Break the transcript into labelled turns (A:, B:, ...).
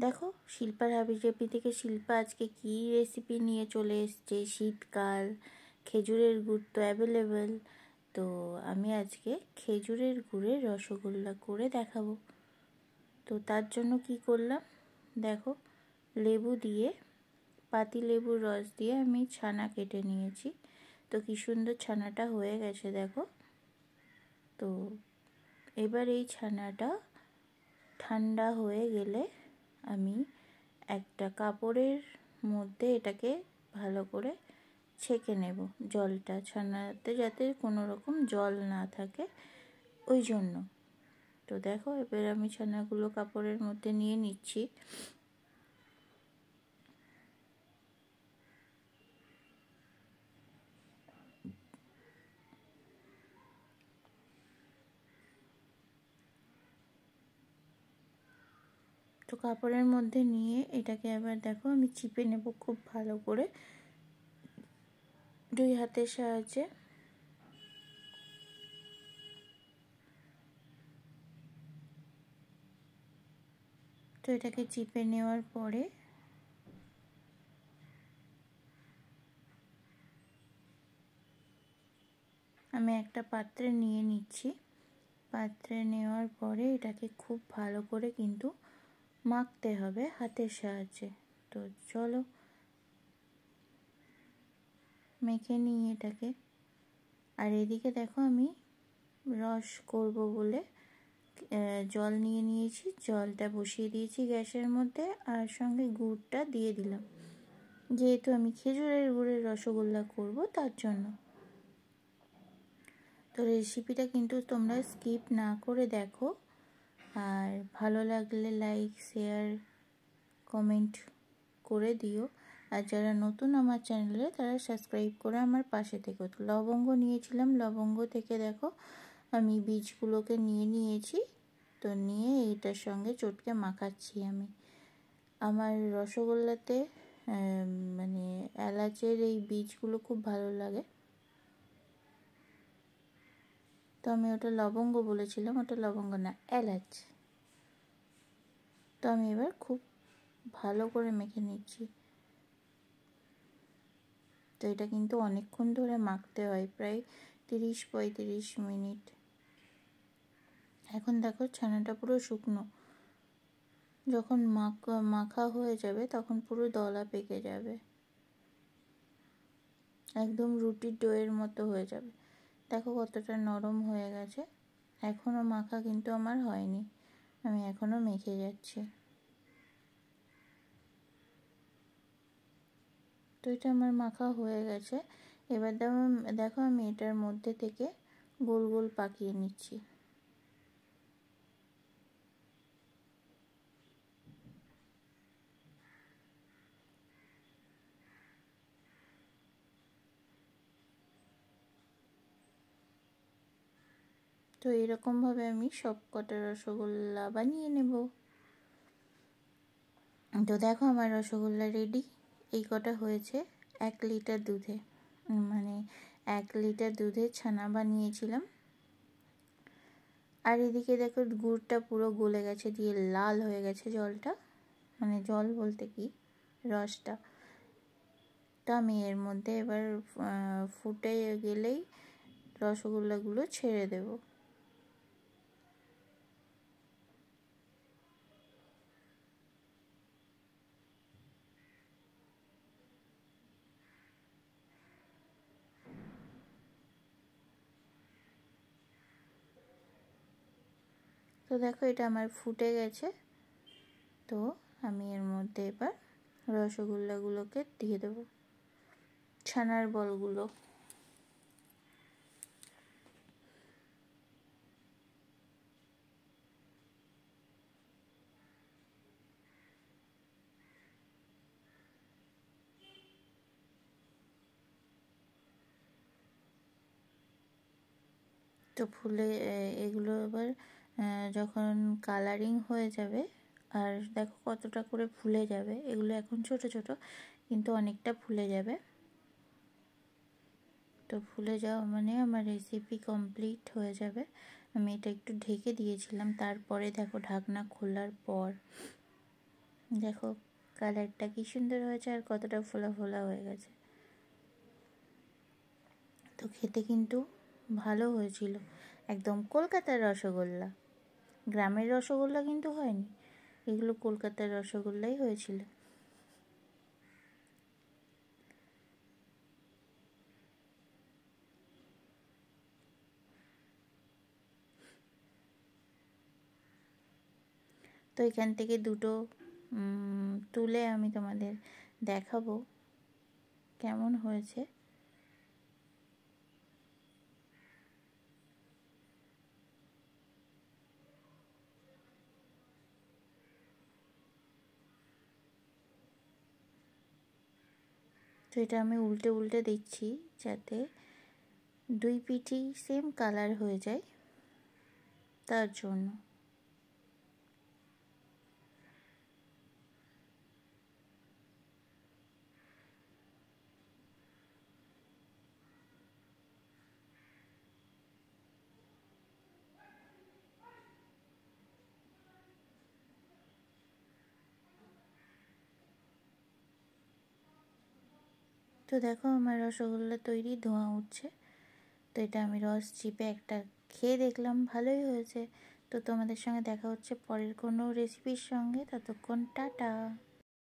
A: দেখো শিল্পার হাবিজাবি থেকে শিল্পা আজকে কি রেসিপি নিয়ে চলে এসছে। শীতকাল, খেজুরের গুড় তো অ্যাভেলেবেল, তো আমি আজকে খেজুরের গুড়ের রসগোল্লা করে দেখাবো। তো তার জন্য কি করলাম দেখো, লেবু দিয়ে, পাতি লেবুর রস দিয়ে আমি ছানা কেটে নিয়েছি। তো কি সুন্দর ছানাটা হয়ে গেছে দেখো। তো এবার এই ছানাটা ঠান্ডা হয়ে গেলে আমি একটা কাপড়ের মধ্যে এটাকে ভালো করে ছেঁকে নেব, জলটা ছানাতে যাতে কোনো রকম জল না থাকে ওই জন্য। তো দেখো এবার আমি ছানাগুলো কাপড়ের মধ্যে নিয়ে নিচ্ছি। তো কাপড়ের মধ্যে নিয়ে এটাকে আবার দেখো আমি চিপে নেব খুব ভালো করে দুই হাতের সাহায্যে। তো এটাকে চিপে নেওয়ার পরে আমি একটা পাত্রে নিয়ে নিচ্ছি। পাত্রে নেওয়ার পরে এটাকে খুব ভালো করে কিন্তু মাখতে হবে হাতের সাহায্যে। তো চলো মেখে নিই এটাকে। আর এদিকে দেখো আমি রস করব বলে জল নিয়ে নিয়েছি, জলটা বসিয়ে দিয়েছি গ্যাসের মধ্যে, আর সঙ্গে গুড়টা দিয়ে দিলাম, যেহেতু আমি খেজুরের গুড়ের রসগোল্লা করব তার জন্য। তো রেসিপিটা কিন্তু তোমরা স্কিপ না করে দেখো, আর ভালো লাগলে লাইক, শেয়ার, কমেন্ট করে দিও। আর যারা নতুন আমার চ্যানেলে তারা সাবস্ক্রাইব করে আমার পাশে থেকো। তো লবঙ্গ নিয়েছিলাম, লবঙ্গ থেকে দেখো আমি বীজগুলোকে নিয়ে নিয়েছি। তো নিয়ে এইটার সঙ্গে চটকে মাখাচ্ছি আমি। আমার রসগোল্লাতে মানে এলাচের এই বীজগুলো খুব ভালো লাগে, তো আমি ওটা লবঙ্গ বলেছিলাম, ওটা লবঙ্গ না, এলাচ। তো আমি এবার খুব ভালো করে মেখে নিচ্ছি। তো এটা কিন্তু অনেকক্ষণ ধরে মাখতে হয়, প্রায় 30-35 মিনিট। এখন দেখো ছানাটা পুরো শুকনো, যখন মাখা হয়ে যাবে তখন পুরো দলা পেকে যাবে, একদম রুটির ডোয়ের মতো হয়ে যাবে। দেখো কতটা নরম হয়ে গেছে। এখনও মাখা কিন্তু আমার হয়নি, আমি এখনও মেখে যাচ্ছি। তো এটা আমার মাখা হয়ে গেছে। এবার দেখো আমি এটার মধ্যে থেকে গোল গোল পাকিয়ে নিচ্ছি। তো এরকমভাবে আমি সব কটা রসগোল্লা বানিয়ে নেব। তো দেখো আমার রসগোল্লা রেডি। এই কটা হয়েছে 1 লিটার দুধে, মানে 1 লিটার দুধে ছানা বানিয়েছিলাম। আর এদিকে দেখো গুড়টা পুরো গলে গেছে, দিয়ে লাল হয়ে গেছে জলটা, মানে জল বলতে কি রসটা। তো আমি এর মধ্যে এবার ফুটে গেলেই রসগোল্লাগুলো ছেড়ে দেব। তো দেখো এটা আমার ফুটে গেছে। তো আমি এর মধ্যে এবার রসগোল্লাগুলোকে দিয়ে দেবো, ছানার বলগুলো। তো ফুলে এগুলো এবার যখন কালারিং হয়ে যাবে, আর দেখো কতটা করে ফুলে যাবে, এগুলো এখন ছোট ছোট কিন্তু অনেকটা ফুলে যাবে। তো ফুলে যাওয়া মানে আমার রেসিপি কমপ্লিট হয়ে যাবে। আমি এটা একটু ঢেকে দিয়েছিলাম, তারপরে দেখো ঢাকনা খোলার পর দেখো কালারটা কি সুন্দর হয়েছে আর কতটা ফোলা ফোলা হয়ে গেছে। তো খেতে কিন্তু ভালো হয়েছিল, একদম কলকাতার রসগোল্লা, গ্রামের রসগোল্লা কিন্তু হয়নি, এগুলো কলকাতার রসগোল্লাই হয়েছিল। তো এখান থেকে দুটো তুলে আমি তোমাদের দেখাবো কেমন হয়েছে। তো এটা আমি উল্টে উল্টে দিচ্ছি যাতে দুই পিঠই সেম কালার হয়ে যায়, তার জন্য। তো দেখো আমার রসগোল্লা তৈরি, ধোঁয়া উঠছে। তো এটা আমি রস চিপে একটা খেয়ে দেখলাম, ভালোই হয়েছে। তো তোমাদের সঙ্গে দেখা হচ্ছে পরের কোনো রেসিপির সঙ্গে, ততক্ষণ টাটা।